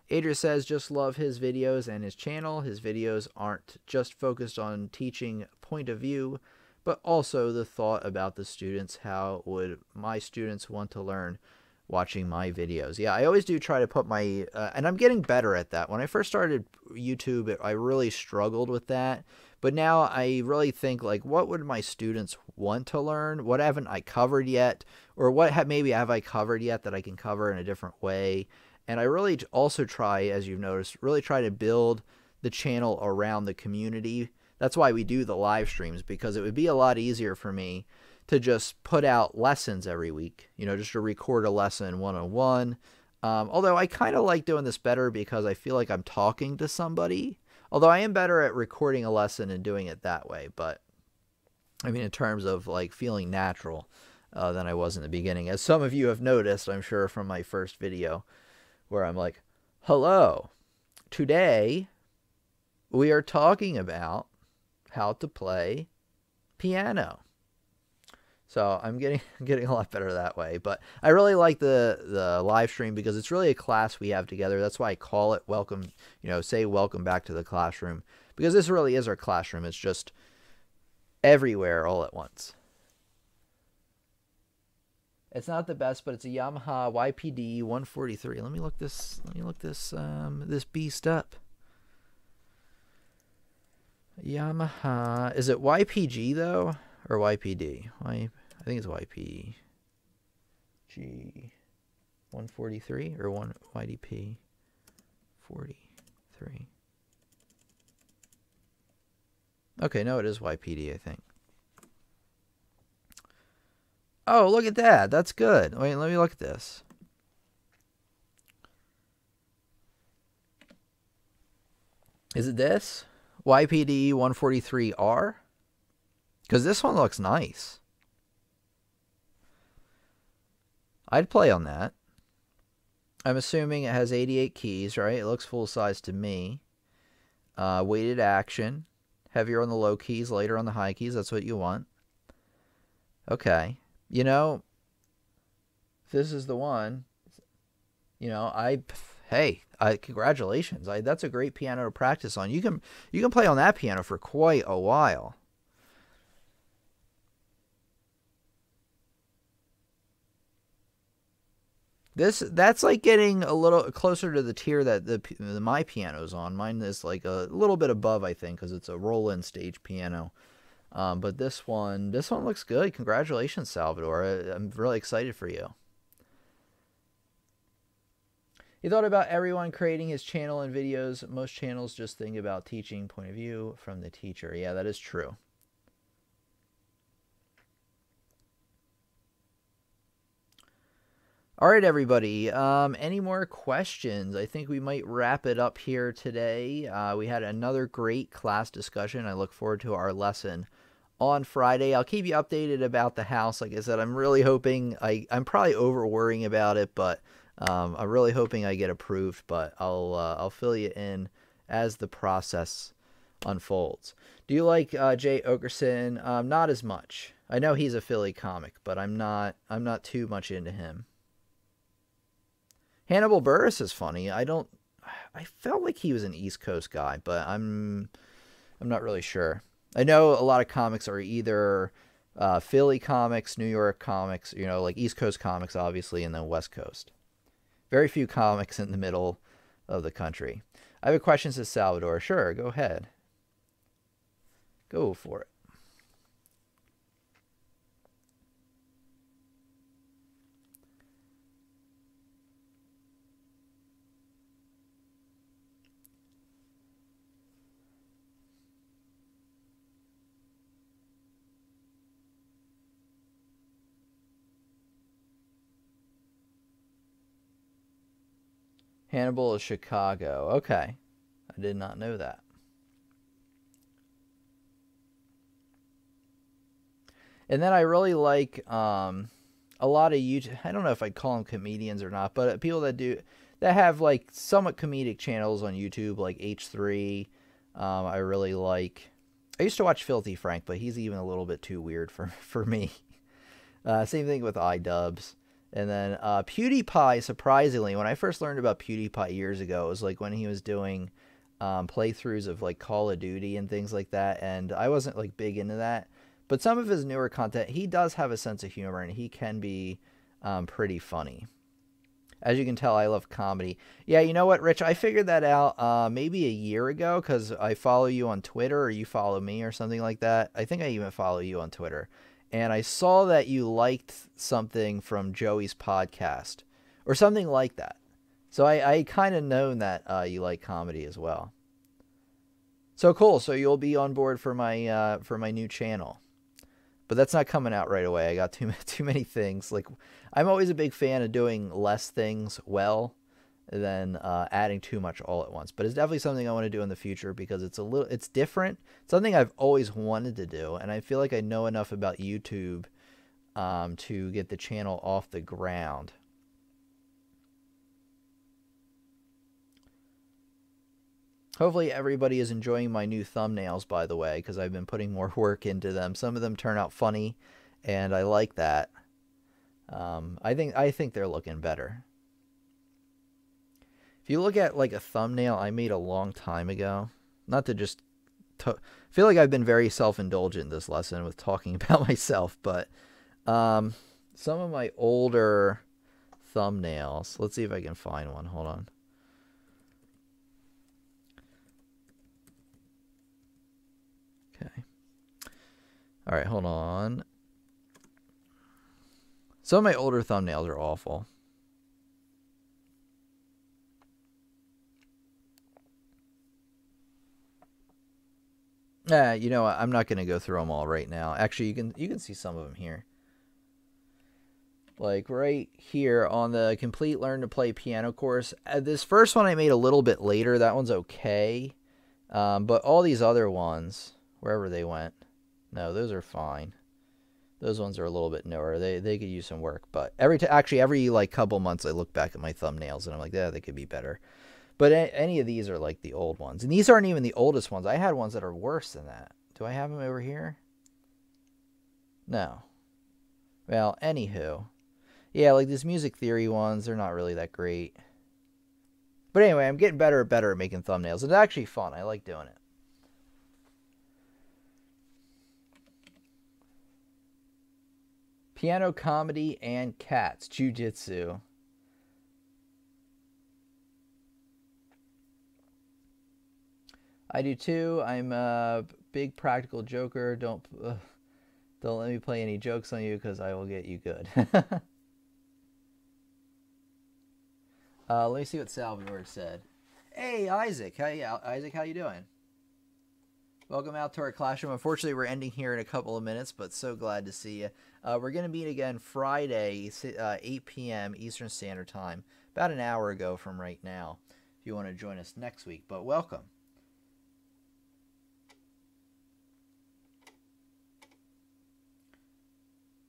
Speaker 1: Adria says, just love his videos and his channel. His videos aren't just focused on teaching point of view, but also the thought about the students. How would my students want to learn? watching my videos. Yeah, I always do try to put my, and I'm getting better at that. When I first started YouTube, I really struggled with that. But now I really think, like, what would my students want to learn? What haven't I covered yet? Or what maybe have I covered yet that I can cover in a different way? And I really also try, as you've noticed, really try to build the channel around the community. That's why we do the live streams, because it would be a lot easier for me to just put out lessons every week, you know, just to record a lesson one-on-one. Although I kind of like doing this better because I feel like I'm talking to somebody. Although I am better at recording a lesson and doing it that way. But, I mean, in terms of, like, feeling natural than I was in the beginning. As some of you have noticed, I'm sure, from my first video, where I'm like, hello, today we are talking about how to play piano. So I'm getting a lot better that way. But I really like the live stream because it's really a class we have together. That's why I call it welcome, you know, say welcome back to the classroom. Because this really is our classroom. It's just everywhere all at once. It's not the best, but it's a Yamaha YPD 143. Let me look this this beast up. Yamaha, is it YPG though or YPD? I think it's YPG 143 or one YDP 43. Okay, no, it is YPD, I think. Oh, look at that. That's good. Wait, let me look at this. Is it this? YPD 143R? Because this one looks nice. I'd play on that. I'm assuming it has 88 keys, right? It looks full size to me. Weighted action. Heavier on the low keys, lighter on the high keys. That's what you want. Okay. You know, if this is the one, you know, congratulations. That's a great piano to practice on. You can play on that piano for quite a while. That's like getting a little closer to the tier that my piano's on. Mine is like a little bit above, I think, because it's a roll-in stage piano. But this one looks good. Congratulations, Salvador. I'm really excited for you. He thought about everyone creating his channel and videos. Most channels just think about teaching point of view from the teacher. Yeah, that is true. All right, everybody. Any more questions? I think we might wrap it up here today. We had another great class discussion. I look forward to our lesson on Friday. I'll keep you updated about the house. Like I said, I'm really hoping I'm probably over worrying about it, but I'm really hoping I get approved. But I'll fill you in as the process unfolds. Do you like Jay Oakerson? Not as much. I know he's a Philly comic, but I'm not too much into him. Hannibal Buress is funny. I felt like he was an East Coast guy, but I'm not really sure. I know a lot of comics are either Philly comics, New York comics, you know, like East Coast comics, obviously, and then West Coast. Very few comics in the middle of the country. I have a question to Salvador. Sure, go ahead. Go for it. Hannibal is Chicago. Okay. I did not know that. And then I really like a lot of YouTube. I don't know if I'd call them comedians or not, but people that have like somewhat comedic channels on YouTube, like H3. I really like. I used to watch Filthy Frank, but he's even a little bit too weird for me. Same thing with iDubbbz. And then PewDiePie, surprisingly, when I first learned about PewDiePie years ago, it was like when he was doing playthroughs of like Call of Duty and things like that. And I wasn't like big into that. But some of his newer content, he does have a sense of humor and he can be pretty funny. As you can tell, I love comedy. Yeah, you know what, Rich? I figured that out maybe a year ago because I follow you on Twitter or you follow me or something like that. I think I even follow you on Twitter. And I saw that you liked something from Joey's podcast or something like that. So I kind of known that you like comedy as well. So cool. So you'll be on board for my new channel. But that's not coming out right away. I got too many things. Like, I'm always a big fan of doing less things well than adding too much all at once. But it's definitely something I want to do in the future because it's different. It's something I've always wanted to do, and I feel like I know enough about YouTube to get the channel off the ground. Hopefully everybody is enjoying my new thumbnails, by the way, because I've been putting more work into them. Some of them turn out funny, and I like that. I think they're looking better. If you look at like a thumbnail I made a long time ago, not to just feel like I've been very self-indulgent this lesson with talking about myself, but some of my older thumbnails. Let's see if I can find one. Hold on. Okay. All right, hold on. Some of my older thumbnails are awful. You know what? I'm not going to go through them all right now. Actually, you can see some of them here. Like right here on the Complete Learn to Play Piano course. This first one I made a little bit later. That one's okay. But all these other ones, wherever they went, no, those are fine. Those ones are a little bit newer. They could use some work. But every like couple months I look back at my thumbnails and I'm like, yeah, they could be better. But any of these are like the old ones. And these aren't even the oldest ones. I had ones that are worse than that. Do I have them over here? No. Well, anywho. Yeah, like these music theory ones, they're not really that great. But anyway, I'm getting better at making thumbnails. It's actually fun. I like doing it. Piano comedy and cats. Jiu-jitsu. I do too. I'm a big practical joker. Don't let me play any jokes on you because I will get you good. Let me see what Salvador said. Hey, Isaac. Isaac, how you doing? Welcome out to our classroom. Unfortunately, we're ending here in a couple of minutes, but so glad to see you. We're going to meet again Friday, 8 p.m. Eastern Standard Time, about an hour ago from right now, if you want to join us next week. But welcome.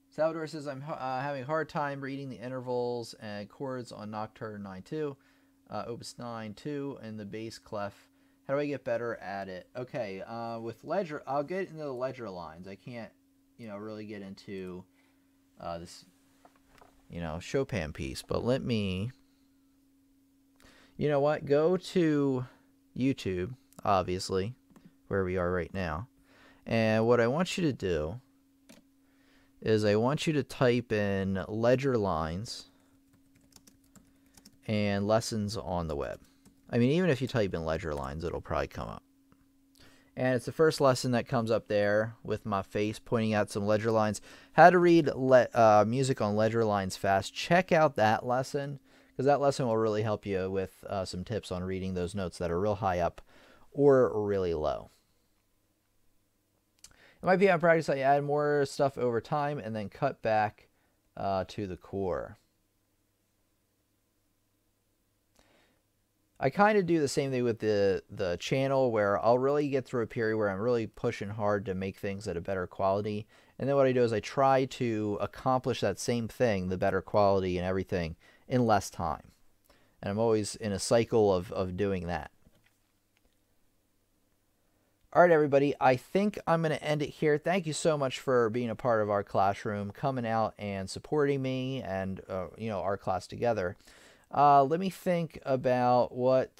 Speaker 1: Salvador says, I'm having a hard time reading the intervals and chords on Nocturne 9-2, Opus 9-2, and the bass clef. How do I get better at it? Okay, with ledger, I'll get into the ledger lines. I can't, really get into this, Chopin piece. But let me, you know what? Go to YouTube, obviously, where we are right now. And what I want you to do is I want you to type in ledger lines and lessons on the web. I mean, even if you type in ledger lines, it'll probably come up. And it's the first lesson that comes up there with my face pointing out some ledger lines. How to read music on ledger lines fast. Check out that lesson, because that lesson will really help you with some tips on reading those notes that are real high up or really low. It might be on practice I add more stuff over time and then cut back to the core. I kind of do the same thing with the channel, where I'll really get through a period where I'm really pushing hard to make things at a better quality. And then what I do is I try to accomplish that same thing, the better quality and everything, in less time. And I'm always in a cycle of doing that. All right, everybody, I think I'm going to end it here. Thank you so much for being a part of our classroom, coming out and supporting me and, our class together. Let me think about what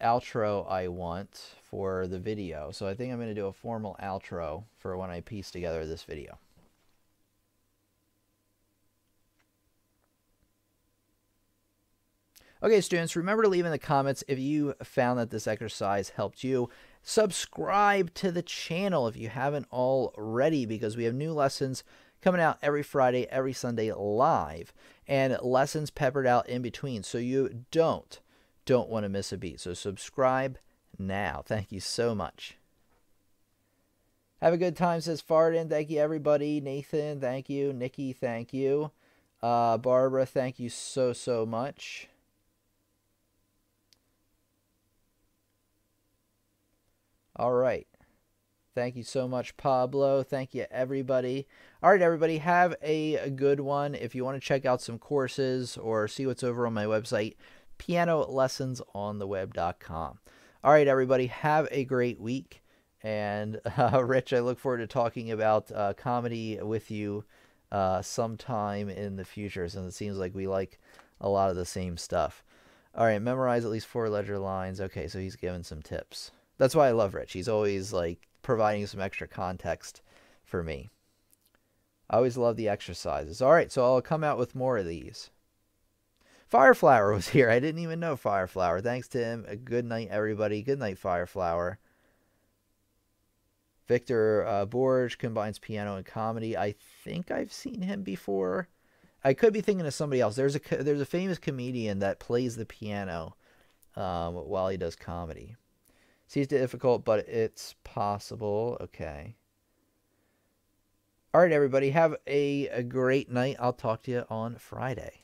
Speaker 1: outro I want for the video. So I think I'm going to do a formal outro for when I piece together this video. Okay, students, remember to leave in the comments if you found that this exercise helped you. Subscribe to the channel if you haven't already, because we have new lessons coming out every Friday, every Sunday live, and lessons peppered out in between, so you don't want to miss a beat. So subscribe now. Thank you so much. Have a good time, says Fardin. Thank you, everybody. Nathan, thank you. Nikki, thank you. Barbara, thank you so much. All right. Thank you so much, Pablo. Thank you, everybody. All right, everybody, have a good one. If you want to check out some courses or see what's over on my website, pianolessonsontheweb.com. All right, everybody, have a great week. And Rich, I look forward to talking about comedy with you sometime in the future, since it seems like we like a lot of the same stuff. All right, memorize at least 4 ledger lines. Okay, so he's giving some tips. That's why I love Rich. He's always like providing some extra context for me. I always love the exercises. All right, so I'll come out with more of these. Fireflower was here. I didn't even know Fireflower. Thanks to him. A good night, everybody. Good night, Fireflower. Victor Borge combines piano and comedy. I think I've seen him before. I could be thinking of somebody else. There's a famous comedian that plays the piano while he does comedy. Seems difficult, but it's possible. Okay. All right, everybody. Have a great night. I'll talk to you on Friday.